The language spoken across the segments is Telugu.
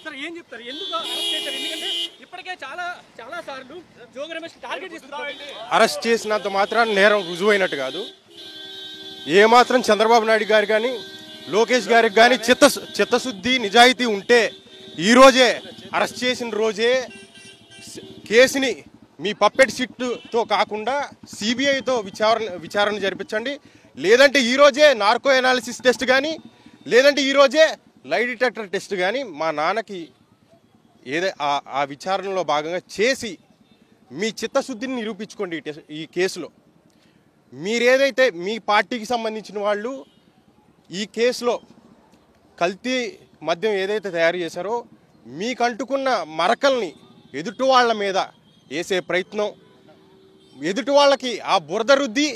సార్ ఏం చెప్తారు ఎందుకు అరెస్ట్ చేశారు? ఎందుకంటే ఇప్పటికే చాలా చాలా సార్లు జోగి రమేష్ టార్గెట్ చేస్తున్నారు. అరెస్ట్ చేసినంత మాత్రాన నేరం రుజువైనట్టు కాదు. ఏమాత్రం చంద్రబాబు నాయుడు గారు కానీ లోకేష్ గారికి కానీ చిత్తశుద్ధి నిజాయితీ ఉంటే ఈరోజే అరెస్ట్ చేసిన రోజే కేసుని మీ పప్పెట్ సిట్టుతో కాకుండా సిబిఐతో విచారణ జరిపించండి. లేదంటే ఈరోజే నార్కో ఎనాలిసిస్ టెస్ట్ కానీ లేదంటే ఈరోజే లై డిటెక్టర్ టెస్ట్ కానీ మా నాన్నకి ఆ విచారణలో భాగంగా చేసి మీ చిత్తశుద్ధిని నిరూపించుకోండి. ఈ కేసులో మీరేదైతే మీ పార్టీకి సంబంధించిన వాళ్ళు ఈ కేసులో కల్తీ మద్యం ఏదైతే తయారు చేశారో మీకు అంటుకున్న మరకల్ని ఎదుటి వాళ్ళ మీద వేసే ప్రయత్నం, ఎదుటి వాళ్ళకి ఆ బురద రుద్ది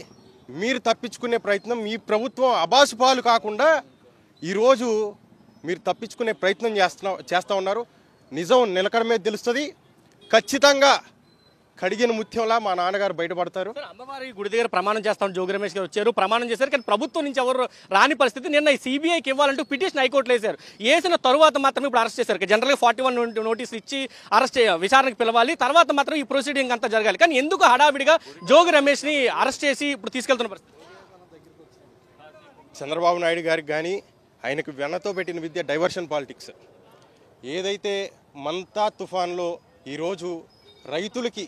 మీరు తప్పించుకునే ప్రయత్నం, మీ ప్రభుత్వం అబాసుపాలు కాకుండా ఈరోజు మీరు తప్పించుకునే ప్రయత్నం చేస్తూ ఉన్నారు. నిజం నిలకడ మీద తెలుస్తుంది. ఖచ్చితంగా కడిగిన ముత్యంలా మా నాన్నగారు బయటపడతారు. అమ్మవారి గుడి దగ్గర ప్రమాణం చేస్తాం జోగి రమేష్ గారు వచ్చారు, ప్రమాణం చేశారు. కానీ ప్రభుత్వం నుంచి ఎవరు రాని పరిస్థితి. నిన్న ఈ సిబిఐకి ఇవ్వాలంటూ పిటిషన్ హైకోర్టులో వేశారు. వేసిన తరువాత మాత్రమే ఇప్పుడు అరెస్ట్ చేశారు. జనరల్గా 41 నోటీసులు ఇచ్చి అరెస్ట్ విచారణకు పిలవాలి, తర్వాత మాత్రం ఈ ప్రొసీడింగ్ అంతా జరగాలి. కానీ ఎందుకు హడావిడిగా జోగి రమేష్ని అరెస్ట్ చేసి ఇప్పుడు తీసుకెళ్తున్న పరిస్థితి? చంద్రబాబు నాయుడు గారికి కానీ ఆయనకు వెన్నతో పెట్టిన విద్య డైవర్షన్ పాలిటిక్స్. ఏదైతే మంతా తుఫాన్లో ఈరోజు రైతులకి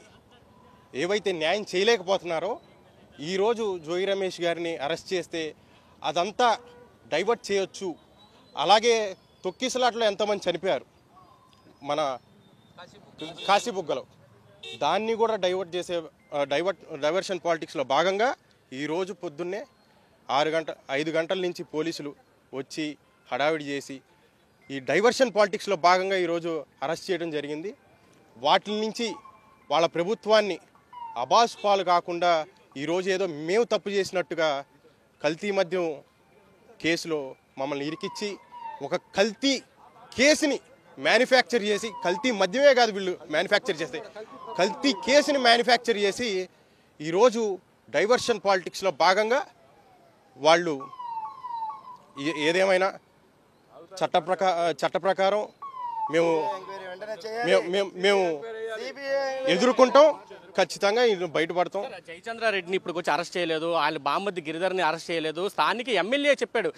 ఏవైతే న్యాయం చేయలేకపోతున్నారో ఈరోజు జోగి రమేష్ గారిని అరెస్ట్ చేస్తే అదంతా డైవర్ట్ చేయొచ్చు. అలాగే తొక్కిసలాట్లో ఎంతమంది చనిపోయారు మన కాశీబుగ్గలో, దాన్ని కూడా డైవర్షన్ పాలిటిక్స్లో భాగంగా ఈరోజు పొద్దున్నే 5 గంటల నుంచి పోలీసులు వచ్చి హడావిడి చేసి ఈ డైవర్షన్ పాలిటిక్స్లో భాగంగా ఈరోజు అరెస్ట్ చేయడం జరిగింది. వాటి నుంచి వాళ్ళ ప్రభుత్వాన్ని అబాసుపాలు కాకుండా ఈరోజు ఏదో మేము తప్పు చేసినట్టుగా కల్తీ మద్యం కేసులో మమ్మల్ని ఇరికిచ్చి ఒక కల్తీ కేసుని మ్యానుఫ్యాక్చర్ చేసి, కల్తీ మద్యమే కాదు వీళ్ళు మ్యానుఫ్యాక్చర్ చేస్తే, కల్తీ కేసుని మ్యానుఫ్యాక్చర్ చేసి ఈరోజు డైవర్షన్ పాలిటిక్స్లో భాగంగా వాళ్ళు ఏదేమైనా చట్ట ప్రకారం మేము ఎదుర్కొంటాం. ఖచ్చితంగా బయటపడతాం. జయచంద్రారెడ్డిని ఇప్పుడు వచ్చి అరెస్ట్ చేయలేదు, ఆయన బామ్మద్ది గిరిధర్ని అరెస్ట్ చేయలేదు. స్థానిక ఎమ్మెల్యే చెప్పాడు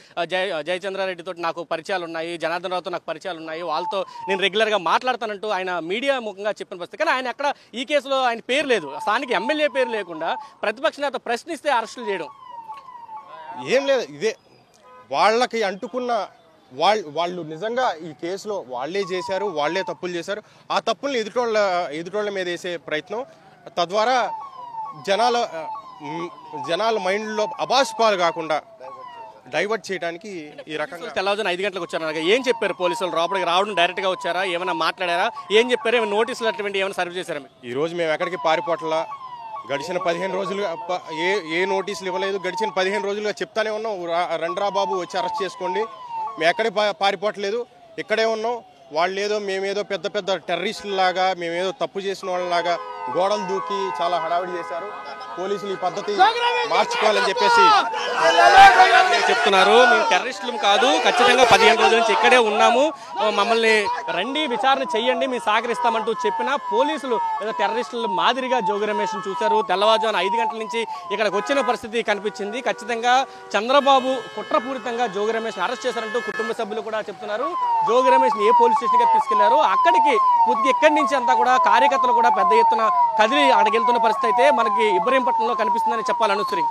జయచంద్రారెడ్డితో నాకు పరిచయాలు ఉన్నాయి, జనార్దన్ రావుతో నాకు పరిచయాలు ఉన్నాయి, వాళ్ళతో నేను రెగ్యులర్గా మాట్లాడతానంటూ ఆయన మీడియా ముఖంగా చెప్పిన పరిస్థితి. కానీ ఆయన ఎక్కడ ఈ కేసులో ఆయన పేరు లేదు, స్థానిక ఎమ్మెల్యే పేరు లేకుండా ప్రతిపక్ష నేత ప్రశ్నిస్తే అరెస్టులు చేయడం ఏం లేదు. ఇదే వాళ్ళకి అంటుకున్న వాళ్ళు నిజంగా ఈ కేసులో వాళ్ళే చేశారు, వాళ్ళే తప్పులు చేశారు. ఆ తప్పుల్ని ఎదుటోళ్ళ మీద వేసే ప్రయత్నం, తద్వారా జనాల మైండ్లో అబాసుపాలు కాకుండా డైవర్ట్ చేయడానికి ఈ రకంగా. తెల్లవారుజామున 5 గంటలకు వచ్చారు. ఏం చెప్పారు పోలీసులు? లోపలికి రావడం డైరెక్ట్గా వచ్చారా, ఏమైనా మాట్లాడారా, ఏం చెప్పారు, ఏమైనా నోటీసులు అటువంటి ఏమైనా సర్వ్ చేశారా? ఈరోజు మేము ఎక్కడికి పారిపోట్లా. గడిచిన 15 రోజులుగా ఏ నోటీసులు ఇవ్వలేదు. గడిచిన 15 రోజులుగా చెప్తానే ఉన్నాం, రండ్రా బాబు వచ్చి అరెస్ట్ చేసుకోండి. మేము ఎక్కడికి పారిపోవట్లేదు, ఇక్కడే ఉన్నాం. వాళ్ళు ఏదో మేమేదో పెద్ద టెర్రరిస్టులాగా, మేమేదో తప్పు చేసిన వాళ్ళలాగా గోడలు దూకి చాలా హడావిడి చేశారు. పోలీసులు ఈ పద్ధతి మార్చుకోవాలని చెప్పేసి చెప్తున్నారు. మేము టెర్రరిస్టులు కాదు, ఖచ్చితంగా 15 రోజుల నుంచి ఇక్కడే ఉన్నాము, మమ్మల్ని రండి విచారణ చెయ్యండి, మేము సహకరిస్తామంటూ చెప్పిన పోలీసులు ఏదో టెర్రరిస్టుల మాదిరిగా జోగి రమేష్ను చూశారు. తెల్లవారుజామున 5 గంటల నుంచి ఇక్కడికి వచ్చిన పరిస్థితి కనిపించింది. ఖచ్చితంగా చంద్రబాబు కుట్రపూరితంగా జోగి రమేష్ని అరెస్ట్ చేశారంటూ కుటుంబ సభ్యులు కూడా చెప్తున్నారు. జోగి రమేష్ని ఏ పోలీస్ స్టేషన్గా తీసుకెళ్లారు, అక్కడికి ఇక్కడి నుంచి అంతా కూడా కార్యకర్తలు కూడా పెద్ద ఎత్తున కదిలి అక్కడికి వెళ్తున్న పరిస్థితి అయితే మనకి ఇబ్రహీంపట్నంలో కనిపిస్తుందని చెప్పాలి. అనుశ్రీ.